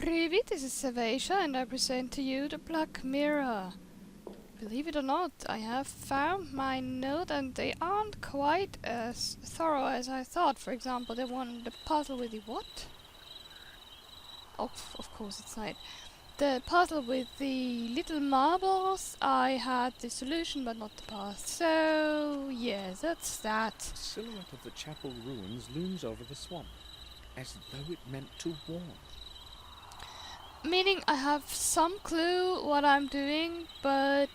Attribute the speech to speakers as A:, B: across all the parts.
A: Privet, this is Savasia, and I present to you the Black Mirror. Believe it or not, I have found my note and they aren't quite as thorough as I thought. For example, the puzzle with the what? Oh, of course it's not. The puzzle with the little marbles, I had the solution but not the path. So, yes, that's that.
B: The silhouette of the chapel ruins looms over the swamp, as though it meant to warn.
A: Meaning I have some clue what I'm doing, but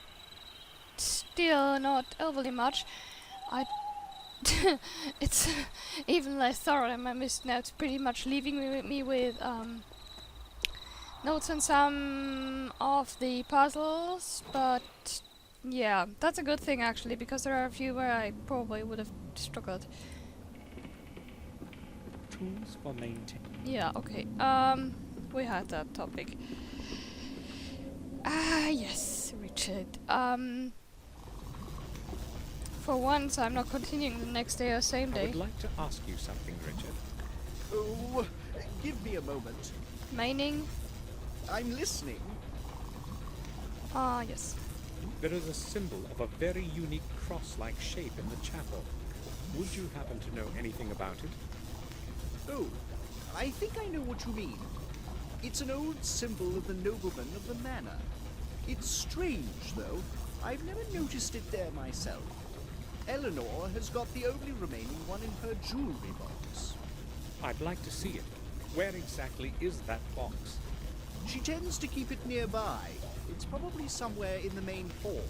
A: still not overly much. It's even less thorough than my missed notes, pretty much leaving me with notes on some of the puzzles, but yeah, that's a good thing actually, because there are a few where I probably would have struggled.
B: Tools for maintaining.
A: Yeah, okay. We had that topic. Yes, Richard. For once, I'm not continuing the next day or same day.
B: I would like to ask you something, Richard.
C: Oh, give me a moment.
A: Meaning?
C: I'm listening.
A: Yes.
B: There is a symbol of a very unique cross-like shape in the chapel. Would you happen to know anything about it?
C: Oh, I think I know what you mean. It's an old symbol of the nobleman of the manor. It's strange, though. I've never noticed it there myself. Eleanor has got the only remaining one in her jewelry box.
B: I'd like to see it. Where exactly is that box?
C: She tends to keep it nearby. It's probably somewhere in the main hall.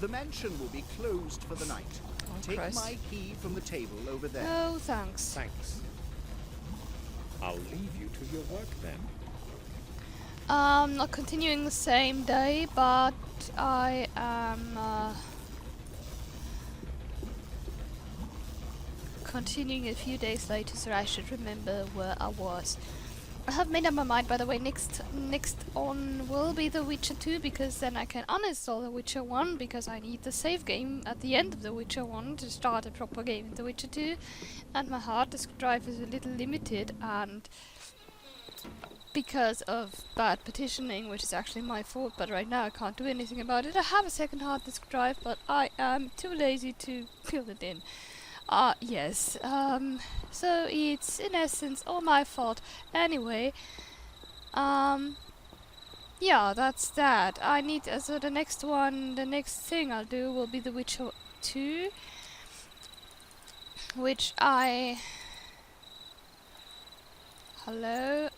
C: The mansion will be closed for the night.
A: Oh,
C: Take
A: Christ.
C: my key from the table over there.
A: No, thanks.
B: Thanks. I'll leave you to your work then.
A: Not continuing the same day, but I am continuing a few days later, so I should remember where I was. I have made up my mind, by the way. Next on will be The Witcher 2, because then I can uninstall The Witcher 1, because I need the save game at the end of The Witcher 1 to start a proper game in The Witcher 2, and my hard disk drive is a little limited, and because of bad petitioning, which is actually my fault, but right now I can't do anything about it. I have a second hard disk drive, but I am too lazy to fill it in. Yes. So it's in essence all my fault. Anyway, yeah, that's that. I need, so the next thing I'll do will be The Witcher 2, which I... Hello?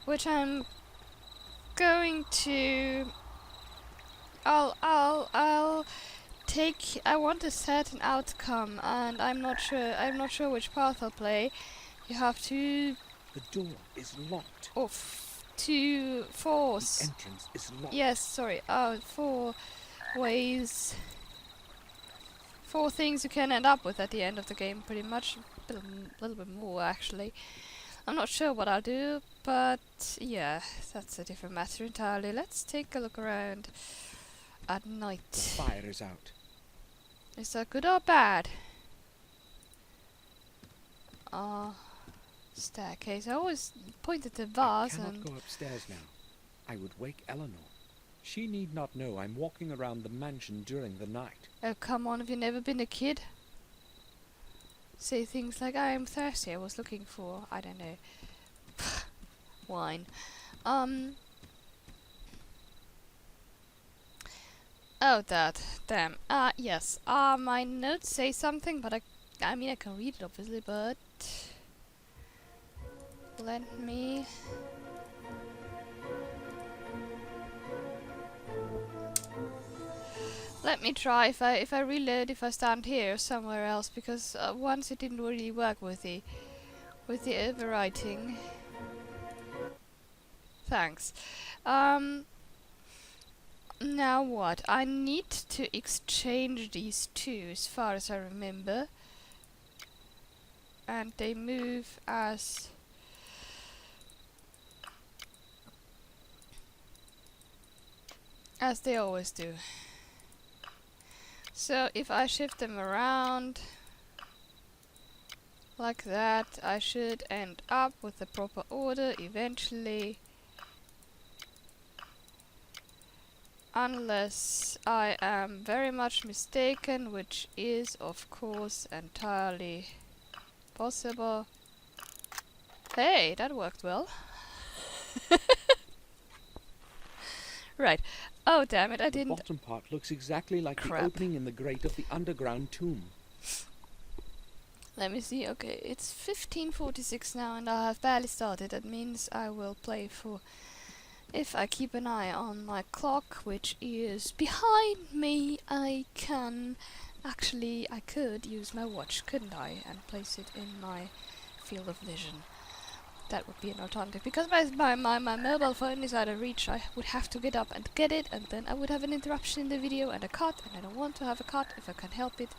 A: Which I'm going to... I'll take... I want a certain outcome, and I'm not sure which path I'll play. You have to...
B: The door is locked.
A: to force...
B: The entrance is locked.
A: Yes, sorry. 4 ways... 4 things you can end up with at the end of the game, pretty much. A little bit more, actually. I'm not sure what I'll do, but yeah, that's a different matter entirely. Let's take a look around at night.
B: The fire is out.
A: Is that good or bad? Staircase. I always point at the vase
B: I cannot
A: and...
B: go upstairs now. I would wake Eleanor. She need not know I'm walking around the mansion during the night.
A: Oh, come on, have you never been a kid? Say things like, I'm thirsty, I was looking for, I don't know, wine. Oh, that, damn. Yes, my notes say something, but I mean, I can read it, obviously, but... Let me... Let me try if I reload, if I stand here or somewhere else, because once it didn't really work with the overwriting. Thanks. Now what? I need to exchange these two, as far as I remember, and they move as they always do. So if I shift them around, Like that. I should end up with the proper order eventually. Unless I am very much mistaken, which is of course entirely possible. Hey, that worked well. Right. Oh damn it, I
B: The
A: didn't.
B: bottom part looks exactly like
A: Crap.
B: the opening in the grate of the underground tomb.
A: Let me see. Okay, it's 15:46 now and I have barely started. That means I will play for... If I keep an eye on my clock, which is behind me, I can... Actually, I could use my watch, couldn't I? And place it in my field of vision. That would be an alternative. Because my mobile phone is out of reach, I would have to get up and get it, and then I would have an interruption in the video and a cut, and I don't want to have a cut if I can help it.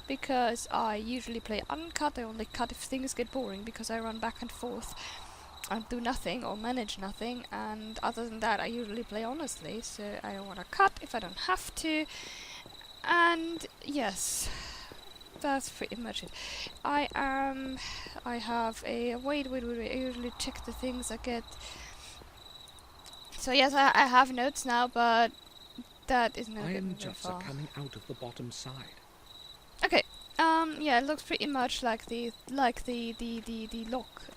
A: Because I usually play uncut, I only cut if things get boring, because I run back and forth and do nothing or manage nothing, and other than that I usually play honestly, so I don't want to cut if I don't have to. And yes, that's pretty much it. I have a wait, I usually check the things I get. So yes, I have notes now, but that is not getting
B: Iron
A: very
B: juts are
A: far.
B: coming out of the bottom side.
A: Okay. Yeah, it looks pretty much like the lock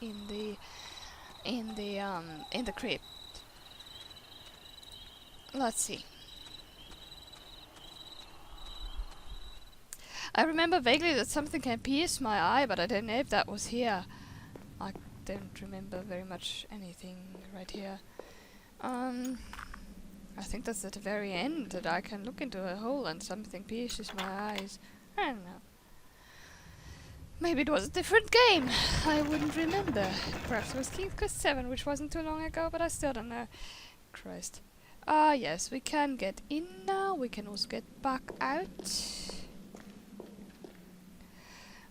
A: in the crypt. Let's see. I remember vaguely that something can pierce my eye, but I don't know if that was here. I don't remember very much anything right here. I think that's at the very end that I can look into a hole and something pierces my eyes. I don't know. Maybe it was a different game. I wouldn't remember. Perhaps it was King's Quest 7, which wasn't too long ago, but I still don't know. Christ. Yes, we can get in now. We can also get back out.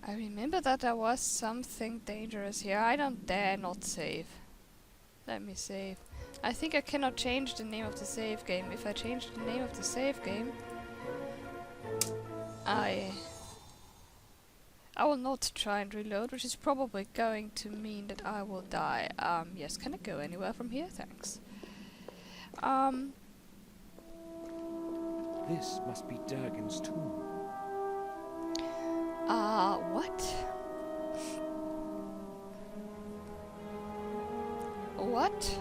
A: I remember that there was something dangerous here. I don't dare not save. Let me save. I think I cannot change the name of the save game. If I change the name of the save game, I will not try and reload, which is probably going to mean that I will die. Yes, can I go anywhere from here? Thanks.
B: This must be Durgan's tomb.
A: What? What?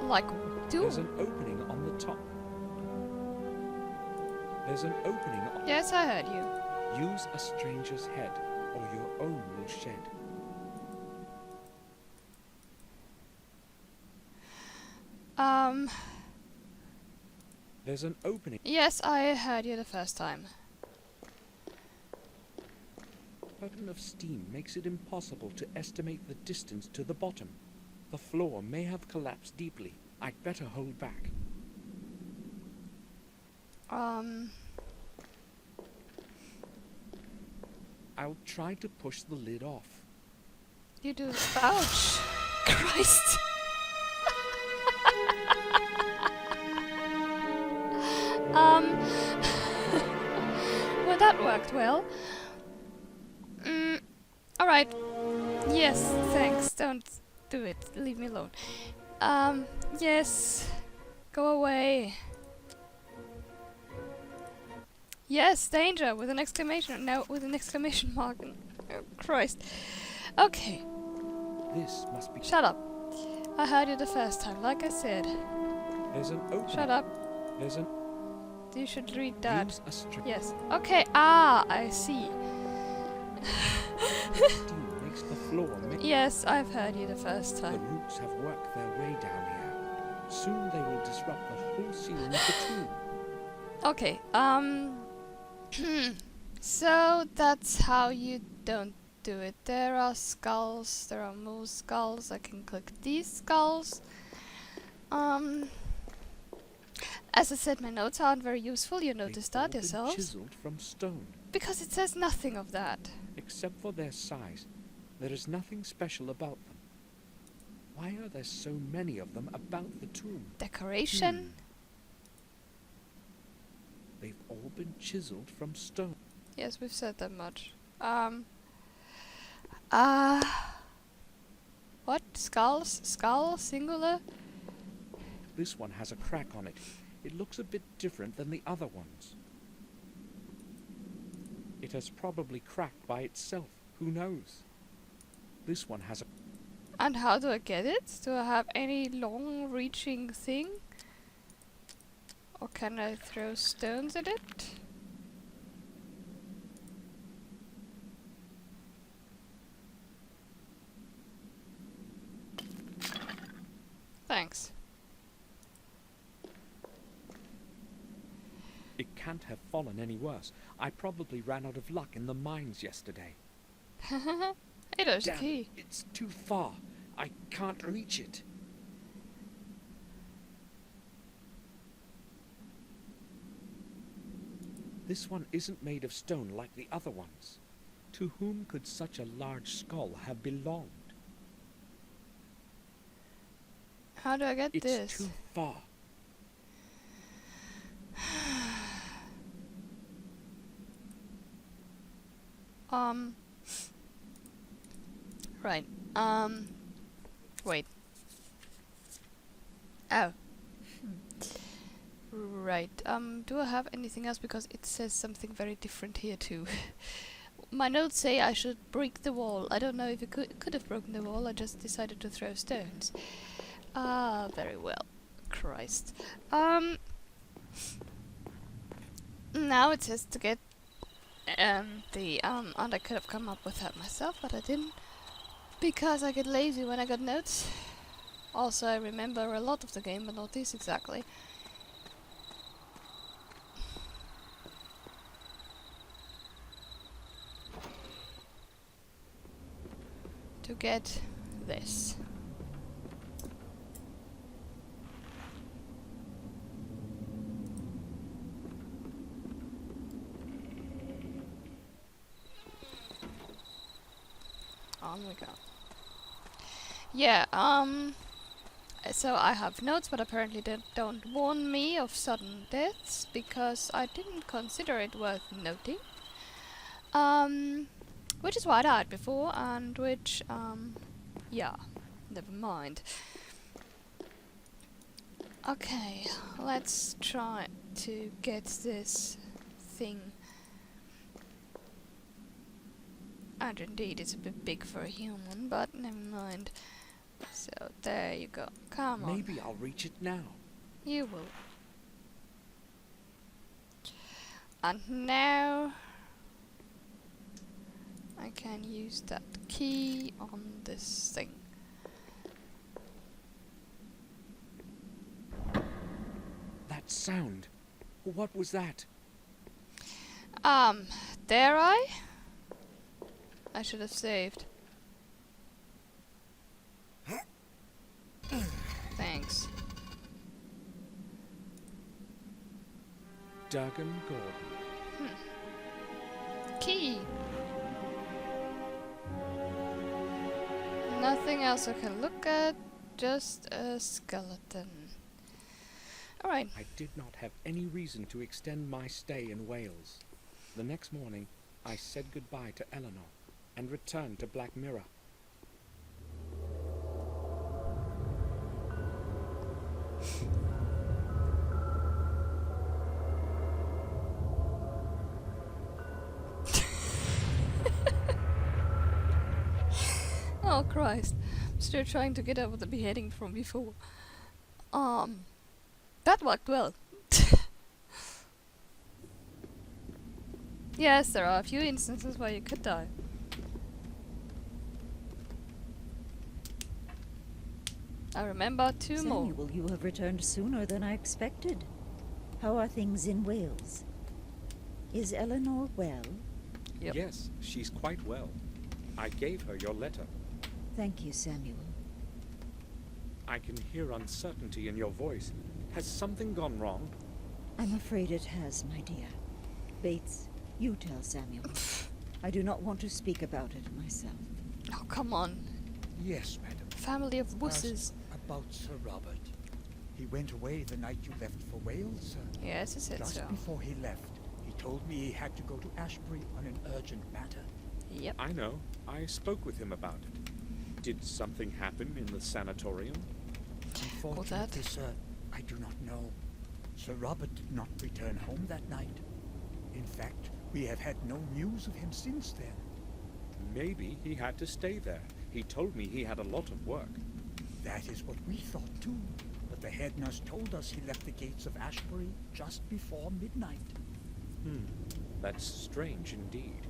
A: Like,
B: There's an opening on the top. There's an opening on...
A: Yes, I heard you.
B: Use a stranger's head, or your own will shed. There's an opening.
A: Yes, I heard you the first time.
B: A pattern of steam makes it impossible to estimate the distance to the bottom. The floor may have collapsed deeply. I'd better hold back. I'll try to push the lid off.
A: You do. Ouch! Christ! Well, that worked well. Alright. Yes, thanks. Don't do it. Leave me alone. Yes. Go away. Yes, danger! With an exclamation... No, with an exclamation mark. Oh, Christ. Okay.
B: This must be...
A: Shut up. I heard you the first time, like I said.
B: There's an opening.
A: Shut up.
B: There's an...
A: You should read that.
B: Use a string.
A: Yes. Okay. I see.
B: Steam makes the floor...
A: Yes, I've heard you the first
B: The
A: time.
B: roots have worked their way down here. Soon they will disrupt the whole ceiling of the tomb.
A: Okay. So that's how you don't do it. There are skulls. There are more skulls. I can click these skulls. As I said, my notes aren't very useful. You noticed
B: They've all
A: that
B: been
A: yourselves.
B: chiseled from stone.
A: Because it says nothing of that.
B: Except for their size, there is nothing special about them. Why are there so many of them about the tomb?
A: Decoration.
B: They've all been chiseled from stone.
A: Yes, we've said that much. What? Skulls? Skull? Singular?
B: This one has a crack on it. It looks a bit different than the other ones. It has probably cracked by itself. Who knows? This one has a...
A: And how do I get it? Do I have any long-reaching thing? Or can I throw stones at it? Thanks.
B: It can't have fallen any worse. I probably ran out of luck in the mines yesterday.
A: Hey, there's the
B: Damn,
A: key.
B: it's too far. I can't reach it. This one isn't made of stone like the other ones. To whom could such a large skull have belonged?
A: How do I get
B: It's
A: this?
B: too far.
A: Right. Wait. Oh. Right. Do I have anything else? Because it says something very different here too. My notes say I should break the wall. I don't know if it could have broken the wall. I just decided to throw stones. Ah, very well. Christ. Now it says to get and I could have come up with that myself, but I didn't, because I get lazy when I got notes. Also, I remember a lot of the game, but not this exactly. To get this. On we go. Yeah, so I have notes, but apparently they don't warn me of sudden deaths, because I didn't consider it worth noting. Which is why I died before, and which, yeah, never mind. Okay, let's try to get this thing. And indeed, it's a bit big for a human, but never mind. So, there you go. Come on.
B: Maybe I'll reach it now.
A: You will. And now I can use that key on this thing.
B: That sound. What was that?
A: Dare I? I should have saved. Thanks.
B: Durgan Gordon.
A: Key. Nothing else I can look at, just a skeleton. Alright.
B: I did not have any reason to extend my stay in Wales. The next morning, I said goodbye to Eleanor and returned to Black Mirror.
A: Oh Christ, I'm still trying to get over the beheading from before. That worked well. Yes, there are a few instances where you could die. I remember two more.
D: Samuel, you have returned sooner than I expected. How are things in Wales? Is Eleanor well?
A: Yep.
B: Yes, she's quite well. I gave her your letter.
D: Thank you, Samuel.
B: I can hear uncertainty in your voice. Has something gone wrong?
D: I'm afraid it has, my dear. Bates, you tell Samuel. I do not want to speak about it myself.
A: Oh, come on.
E: Yes, madam.
A: Family of wusses.
E: First, about Sir Robert. He went away the night you left for Wales, sir.
A: Yes, he said
E: Just
A: so.
E: before he left, he told me he had to go to Ashbury on an urgent matter.
A: Yep.
B: I know. I spoke with him about it. Did something happen in the sanatorium?
E: Unfortunately, sir, I do not know. Sir Robert did not return home that night. In fact, we have had no news of him since then.
B: Maybe he had to stay there. He told me he had a lot of work.
E: That is what we thought too. But the head nurse told us he left the gates of Ashbury just before midnight.
B: That's strange indeed.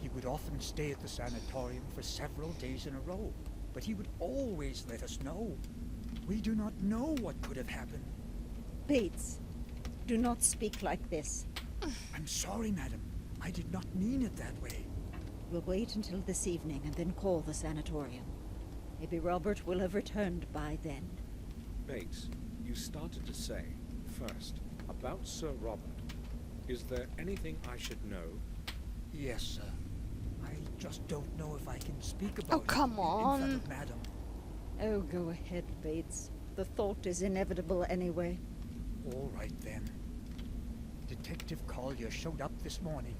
E: He would often stay at the sanatorium for several days in a row, but he would always let us know. We do not know what could have happened.
D: Bates, do not speak like this.
E: I'm sorry, madam. I did not mean it that way.
D: We'll wait until this evening and then call the sanatorium. Maybe Robert will have returned by then.
B: Bates, you started to say, first, about Sir Robert. Is there anything I should know?
E: Yes, sir. I just don't know if I can speak about it
A: come
E: in front
A: on.
E: of madam.
D: Oh, go ahead, Bates. The thought is inevitable anyway.
E: All right, then. Detective Collier showed up this morning.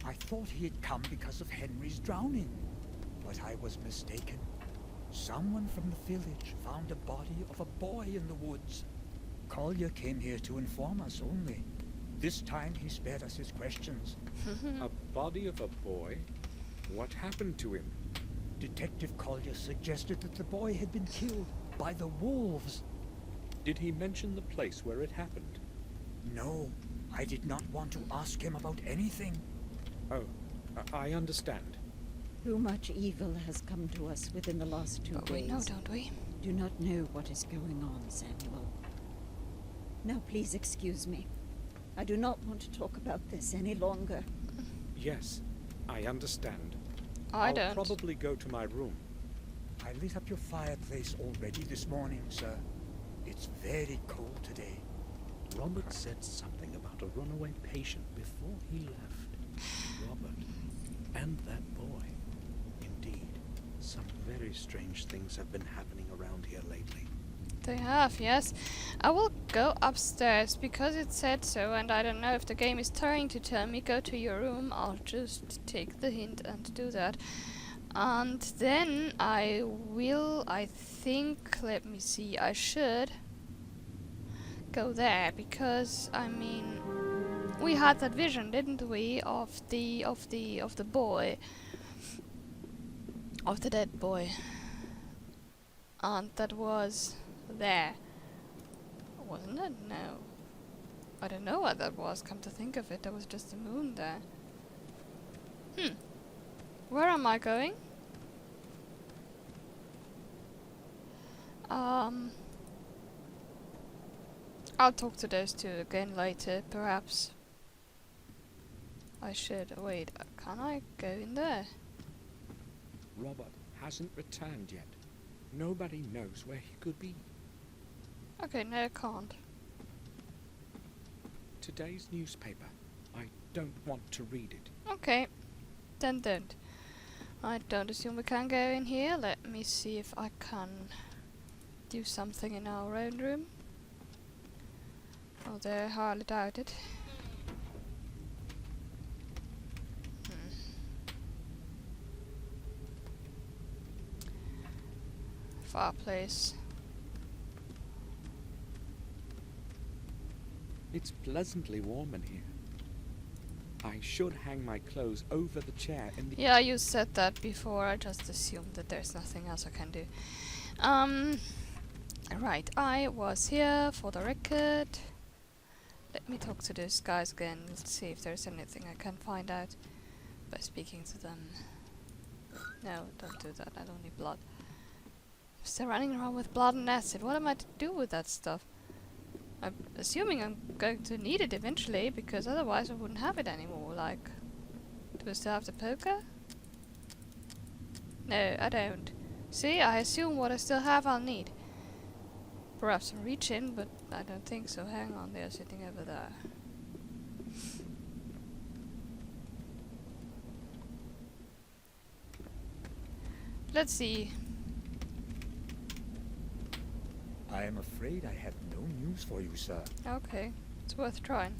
E: I thought he had come because of Henry's drowning, but I was mistaken. Someone from the village found a body of a boy in the woods. Collier came here to inform us only. This time he spared us his questions.
B: A body of a boy? What happened to him?
E: Detective Collier suggested that the boy had been killed by the wolves.
B: Did he mention the place where it happened?
E: No, I did not want to ask him about anything.
B: Oh, I understand.
D: Too much evil has come to us within the last 2
A: But we
D: days.
A: know, don't we?
D: Do not know what is going on, Samuel. Now please excuse me. I do not want to talk about this any longer.
B: Yes, I understand.
A: I
B: I'll
A: don't.
B: probably go to my room.
E: I lit up your fireplace already this morning, sir. It's very cold today.
F: Robert said something about a runaway patient before he left. Robert. And that boy. Indeed, some very strange things have been happening around here lately.
A: They have, yes. I will go upstairs because it said so, and I don't know if the game is trying to tell me go to your room. I'll just take the hint and do that. And then I will, I think, let me see, I should go there because, I mean, we had that vision, didn't we, of the boy, of the dead boy, and that was there, wasn't it? No, I don't know what that was. Come to think of it, there was just the moon there. Where am I going? I'll talk to those two again later, perhaps. I should. Wait, can I go in there?
B: Robert hasn't returned yet. Nobody knows where he could be.
A: Okay, no, I can't.
B: Today's newspaper. I don't want to read it.
A: Okay, then don't. I don't assume we can go in here. Let me see if I can do something in our own room. Although I hardly doubt it. Fireplace.
B: It's pleasantly warm in here. I should hang my clothes over the chair in the...
A: Yeah, you said that before. I just assumed that there's nothing else I can do. Right, I was here for the record. Let me talk to those guys again. Let's see if there's anything I can find out by speaking to them. No, don't do that. I don't need blood. I'm still running around with blood and acid. What am I to do with that stuff? I'm assuming I'm going to need it eventually, because otherwise I wouldn't have it anymore. Like, do I still have the poker? No, I don't. See, I assume what I still have I'll need. Perhaps some reach in, but I don't think so. Hang on, they're sitting over there. Let's see.
E: I am afraid I have no news for you, sir.
A: Okay, it's worth trying.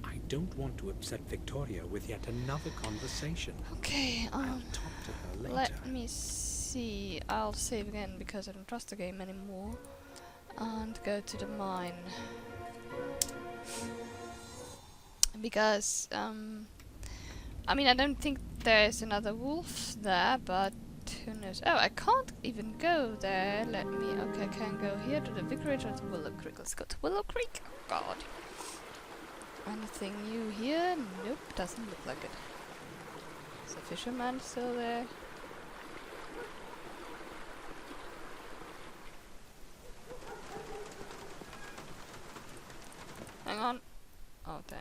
B: I
F: don't want to upset Victoria with yet another conversation.
A: Okay,
F: I'll talk to her later.
A: let me see. I'll save again because I don't trust the game anymore. And go to the mine. Because, I mean, I don't think there's another wolf there, but who knows? Oh, I can't even go there. Let me. Okay, I can go here to the vicarage or to Willow Creek. Let's go to Willow Creek. Oh, God. Anything new here? Nope, doesn't look like it. Is the fisherman still there? Hang on. Oh, damn.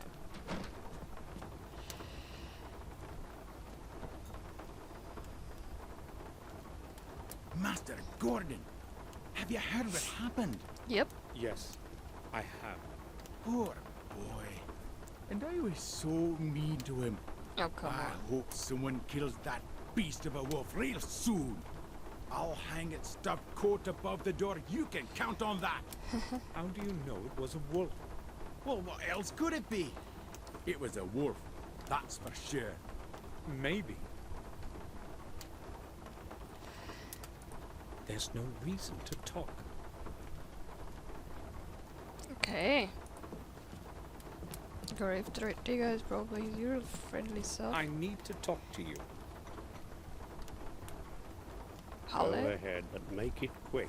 G: Master Gordon, have you heard what happened?
A: Yep.
B: Yes, I have.
G: Poor boy. And I was so mean to him.
A: Oh, come
G: I
A: on.
G: hope someone kills that beast of a wolf real soon. I'll hang its stuffed coat above the door. You can count on that.
B: How do you know it was a wolf?
G: Well, what else could it be? It was a wolf, that's for sure.
B: Maybe.
F: There's no reason to talk.
A: Okay. Grave digger is probably your friendly self.
B: I need to talk to you.
F: Go
A: Hello?
F: ahead, but make it quick.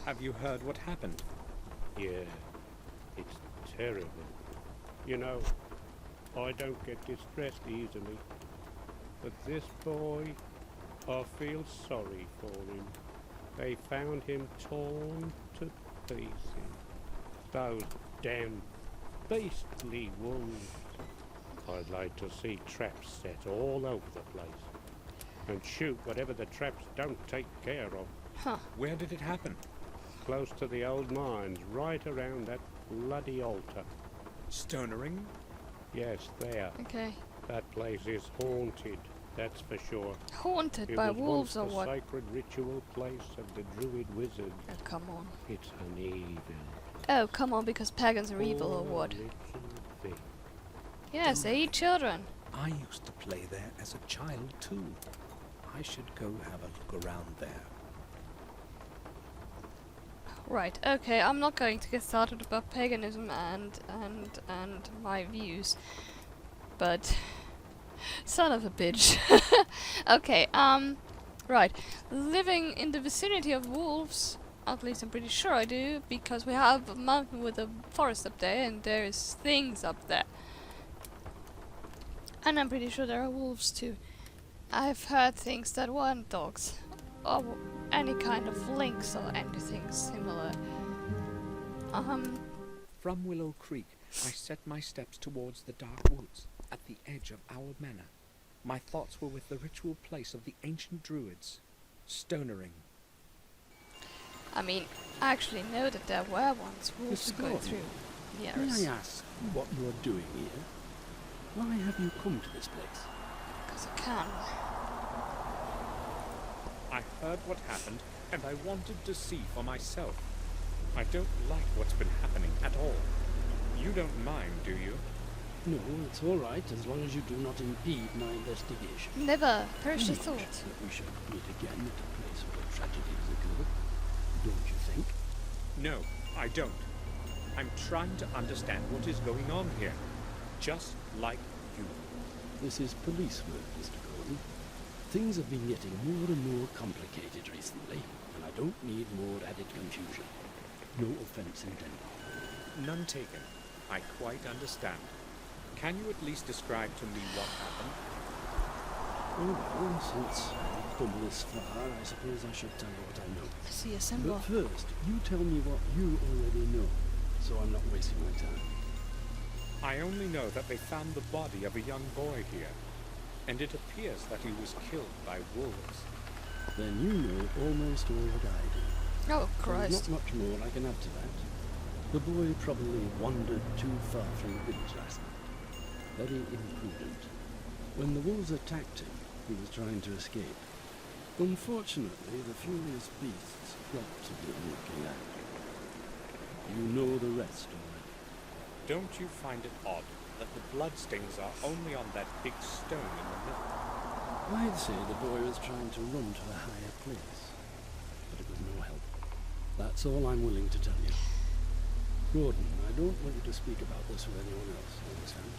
B: Have you heard what happened?
F: Yeah, it's terrible. You know, I don't get distressed easily. But this boy, I feel sorry for him. They found him torn to pieces. Those damn beastly wolves. I'd like to see traps set all over the place. And shoot whatever the traps don't take care of.
A: Huh.
B: Where did it happen?
F: Close to the old mines, right around that bloody altar.
B: Stonering?
F: Yes, there.
A: Okay.
F: That place is haunted, that's for sure.
A: Haunted
F: It
A: by
F: was
A: wolves or
F: once the
A: what?
F: sacred ritual place of the druid wizards.
A: Oh, come on.
F: It's an evil.
A: Oh, come on, because pagans are evil or
F: poor
A: what?
F: little thing.
A: Yes, they eat children.
F: I used to play there as a child too. I should go have a look around there.
A: Right, okay, I'm not going to get started about paganism and my views. But son of a bitch. Okay, right. Living in the vicinity of wolves, at least I'm pretty sure I do, because we have a mountain with a forest up there and there's things up there. And I'm pretty sure there are wolves too. I've heard things that weren't dogs, or any kind of lynx or anything similar.
B: From Willow Creek, I set my steps towards the dark woods at the edge of our manor. My thoughts were with the ritual place of the ancient druids, Stonering.
A: I mean, I actually know that there were once wolves
H: Mr.
A: going
H: Gordon,
A: through the
H: May
A: areas.
H: I ask what you are doing here? Why have you come to this place?
A: Because I can.
B: I heard what happened, and I wanted to see for myself. I don't like what's been happening at all. You don't mind, do you?
H: No, it's all right as long as you do not impede my investigation.
A: Never perish a
H: Any
A: thought.
H: chance that we shall meet again at a place where tragedies occur? Don't you think?
B: No, I don't. I'm trying to understand what is going on here. Just like you.
H: This is police work, Mr. Gordon. Things have been getting more and more complicated recently, and I don't need more added confusion. No offense intended.
B: None taken. I quite understand. Can you at least describe to me what happened?
H: Oh well, since I've come this far, I suppose I should tell you what I know.
A: I see a symbol.
H: But first, you tell me what you already know, so I'm not wasting my time.
B: I only know that they found the body of a young boy here, and it appears that he was killed by wolves.
H: Then you know almost all that I do.
A: Oh,
H: There's
A: Christ.
H: not much more I can add to that. The boy probably wandered too far from the village last night. Very imprudent. When the wolves attacked him, he was trying to escape. Unfortunately, the furious beasts got to him looking at him. You know the rest already.
B: Don't you find it odd that the bloodstains are only on that big stone in the middle?
H: I'd say the boy was trying to run to a higher place, but it was no help. That's all I'm willing to tell you. Gordon, I don't want you to speak about this with anyone else, understand?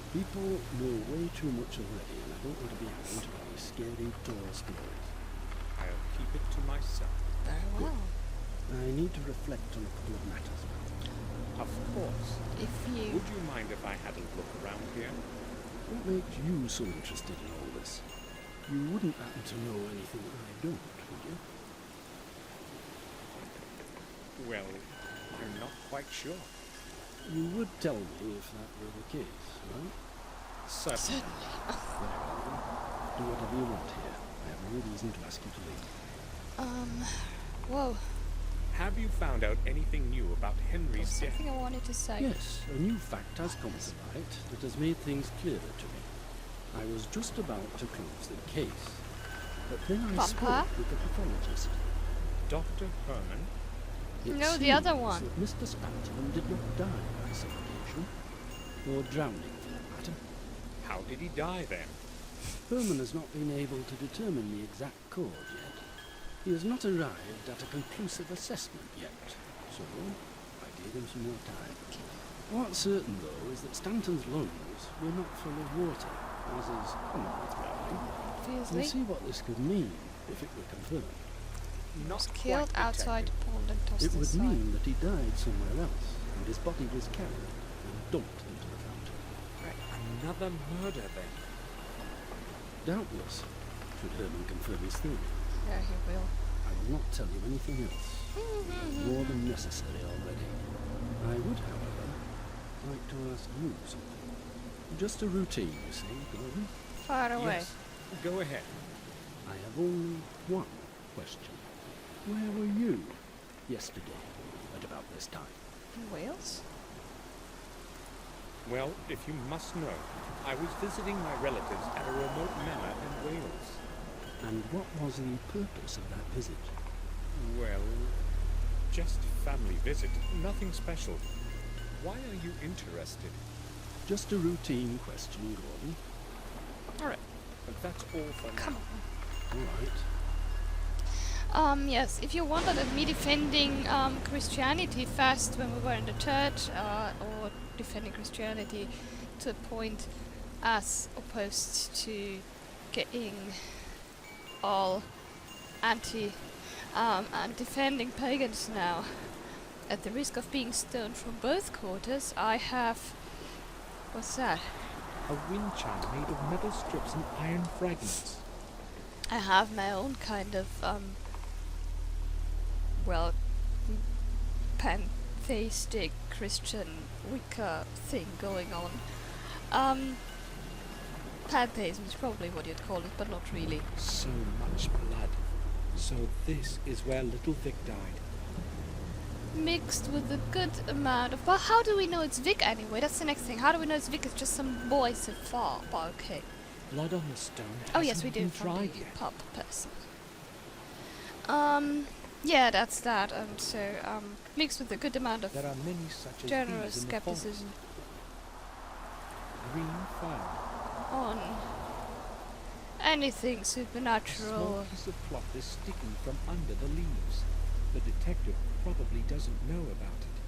H: People know way too much already, and I don't want to be hanging to any scary tall stories.
B: I'll keep it to myself.
A: Very well.
H: I need to reflect on a couple of matters.
B: Of course.
A: If you...
B: Would you mind if I had a look around here?
H: What makes you so interested in all this? You wouldn't happen to know anything I don't, would you?
B: Well, I'm not quite sure.
H: You would tell me if that were the case, right?
B: Certainly.
H: Very well then. Do whatever you want here. I have no reason to ask you to leave.
A: Whoa.
B: Have you found out anything new about
A: There's
B: Henry's death?
A: something I wanted to say.
H: Yes, a new fact has come to light that has made things clearer to me. I was just about to close the case, but then I spoke with the pathologist.
B: Dr. Herman?
H: It
A: No, the other
H: seems
A: one.
H: that Mr. Stanton did not die by suffocation, or drowning for that matter.
B: How did he die then?
H: Herman has not been able to determine the exact cause yet. He has not arrived at a conclusive assessment yet, so I gave him some more time. What's certain, though, is that Stanton's lungs were not full of water, as is common with drowning. We'll
A: Obviously.
H: see what this could mean if it were confirmed.
B: Not
A: Killed
B: quite,
A: outside
B: Detective.
A: the pond and tossed
H: It would
A: inside.
H: mean that he died somewhere else, and his body was carried and dumped into the fountain.
B: Another murder then?
H: Doubtless, should Herman confirm his theory.
A: Yeah, he will.
H: I will not tell you anything else. More than necessary already. I would, however, like to ask you something. Just a routine, you see, Gordon.
A: Far away.
B: Yes. Go ahead.
H: I have only one question. Where were you yesterday at about this time?
A: In Wales?
B: Well, if you must know, I was visiting my relatives at a remote manor in Wales.
H: And what was the purpose of that visit?
B: Well, just a family visit. Nothing special. Why are you interested?
H: Just a routine question, Gordon.
A: Alright.
B: But that's all for now.
A: Come on.
H: All right.
A: Yes, if you wondered at me defending Christianity fast when we were in the church, or defending Christianity to a point as opposed to getting all anti and defending pagans now, at the risk of being stoned from both quarters, I have... What's that?
B: A wind chime made of metal strips and iron fragments.
A: I have my own kind of, well, pantheistic Christian Wicca thing going on. Pantheism is probably what you'd call it, but not really.
B: So much blood. So this is where little Vic died.
A: Mixed with a good amount of... Well, how do we know it's Vic anyway? That's the next thing. How do we know it's Vic? It's just some boy so far. But okay.
B: Blood on the stone.
A: Oh yes, we
B: hasn't
A: do,
B: been
A: from
B: dried
A: the
B: yet.
A: pub person. Yeah, that's that. And so, mixed with a good amount of
B: There are many such as
A: generous
B: these in the forest.
A: skepticism
B: Green fern.
A: on anything
B: A small
A: supernatural.
B: piece of cloth is sticking from under the leaves. The detective probably doesn't know about it.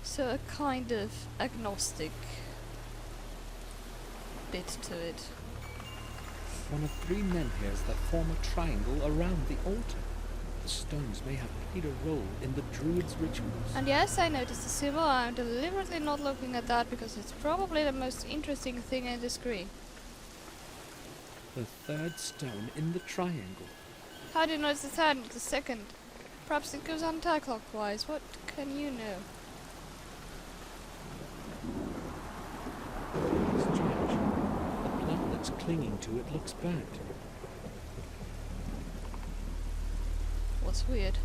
A: So a kind of agnostic bit to it.
B: One of 3 menhirs that form a triangle around the altar. The stones may have played a role in the druids' rituals.
A: And yes, I noticed the symbol. I'm deliberately not looking at that because it's probably the most interesting thing in the screen.
B: The 3rd stone in the triangle.
A: How do you know it's the third and the second? Perhaps it goes anti-clockwise. What can you know?
B: Strange. The blood that's clinging to it looks burnt.
A: What's weird?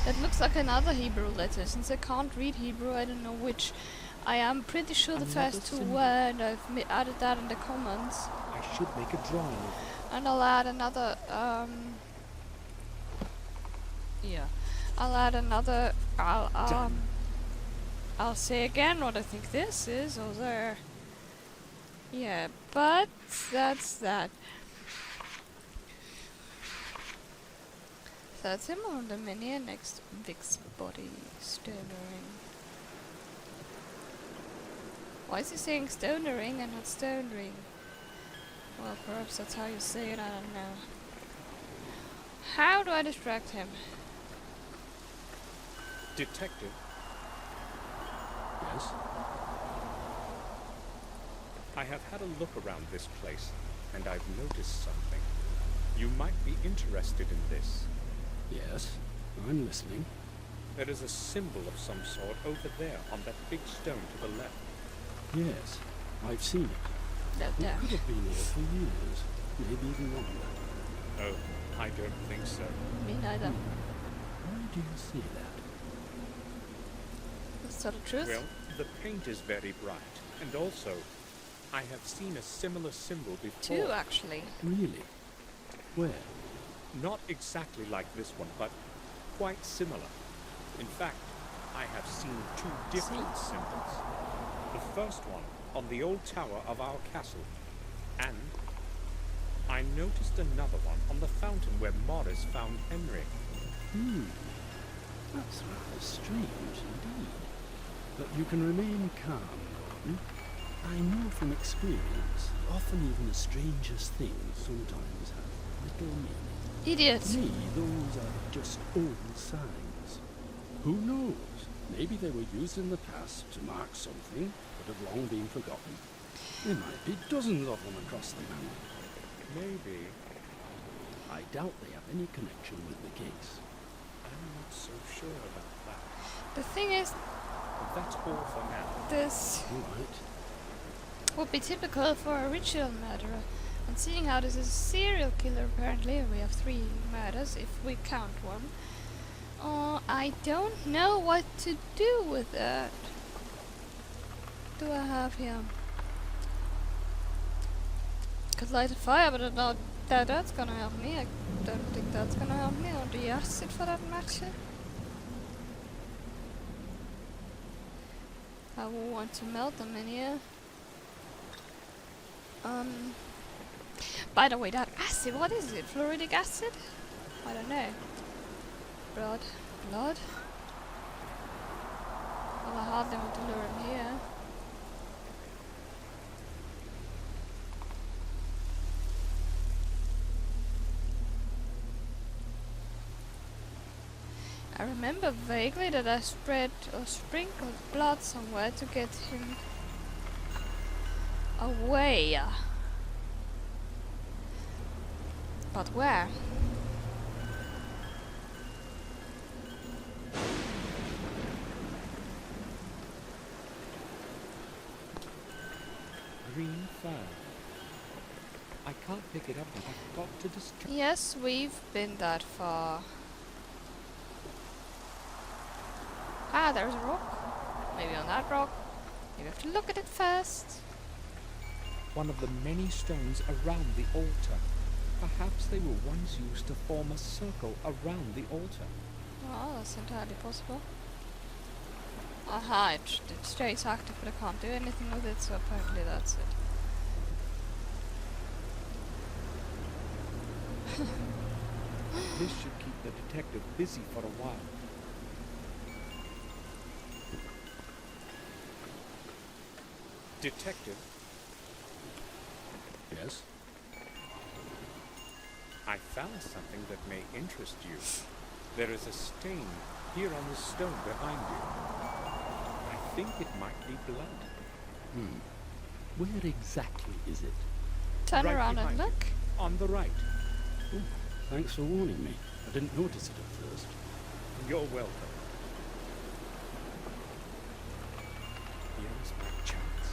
A: It looks like another Hebrew letter. Since I can't read Hebrew, I don't know which. I am pretty sure the
B: Another
A: first 2
B: symbol.
A: were, and I've added that in the comments.
B: I should make a drawing of it.
A: And I'll add another, yeah. I'll add another. I'll
B: Done.
A: I'll say again what I think this is, or there. Yeah, but that's that. That's him on the mini next Vic's body stonering. Why is he saying stonering and not stone ring? Well, perhaps that's how you say it, I don't know. How do I distract him?
B: Detective,
H: Yes?
B: I have had a look around this place, and I've noticed something. You might be interested in this.
H: Yes, I'm listening.
B: There is a symbol of some sort over there on that big stone to the left.
H: Yes, I've seen it.
A: No,
H: It
A: no.
H: could have been here for years, maybe even longer.
B: Oh, I don't think so.
A: Me neither.
H: Why do you say that?
A: That's not the truth.
B: Well, the paint is very bright, and also, I have seen a similar symbol before.
A: Two, actually.
H: Really? Where?
B: Not exactly like this one, but quite similar. In fact, I have seen two different symbols. The first one on the old tower of our castle, and I noticed another one on the fountain where Morris found Henry.
H: That's rather strange indeed. But you can remain calm. I know from experience, often even the strangest things sometimes have little meaning.
A: Idiot.
H: To me, those are just old signs. Who knows? Maybe they were used in the past to mark something that have long been forgotten. There might be dozens of them across the manor.
B: Maybe.
H: I doubt they have any connection with the case.
B: I'm not so sure about that.
A: The thing is,
B: But that's all for now.
A: this
H: All right.
A: would be typical for a ritual murderer. And seeing how this is a serial killer, apparently, we have 3 murders if we count one. I don't know what to do with that. What do I have here? Could light a fire, but I don't doubt that's gonna help me. I don't think that's gonna help me, or the acid for that matter. I will want to melt them in here. By the way, that acid, what is it? Fluoridic acid? I don't know. Blood. Well, I hardly want to lure him here. I remember vaguely that I spread or sprinkled blood somewhere to get him away. But where?
B: Green fur. I can't pick it up, and I've got to distract.
A: Yes, we've been that far. Ah, there's a rock. Maybe on that rock. You have to look at it first.
B: One of the many stones around the altar. Perhaps they were once used to form a circle around the altar.
A: Oh, that's entirely possible. Aha, it stays active, but I can't do anything with it, so apparently that's it.
B: This should keep the detective busy for a while. Detective,
H: Yes?
B: I found something that may interest you. There is a stain here on the stone behind you. I think it might be blood.
H: Where exactly is it?
A: Turn
B: Right
A: around and
B: behind you.
A: look.
B: On the right.
H: Oh, thanks for warning me. I didn't notice it at first.
B: You're welcome. Here's my chance.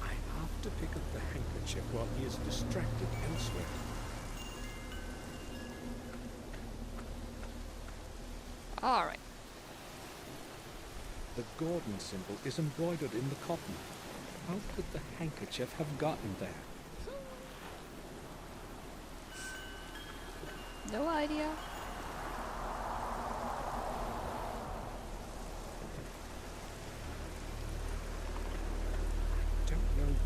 B: I have to pick up the handkerchief while he is distracted elsewhere.
A: Alright.
B: The Gordon symbol is embroidered in the cotton. How could the handkerchief have gotten there?
A: No idea.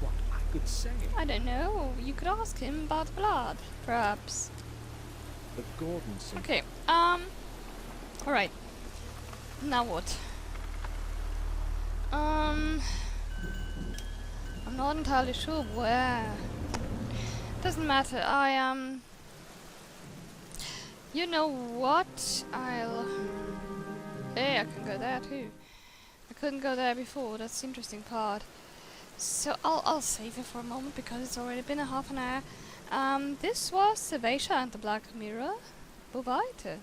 B: what I could say.
A: I don't know. You could ask him about blood, perhaps.
B: The Gordon symbol.
A: Okay. Alright. Now what? I'm not entirely sure where. Doesn't matter. You know what? Hey, I can go there too. I couldn't go there before. That's the interesting part. So I'll save it for a moment because it's already been a half an hour. This was Camtasia and the Black Mirror. Bye-bye.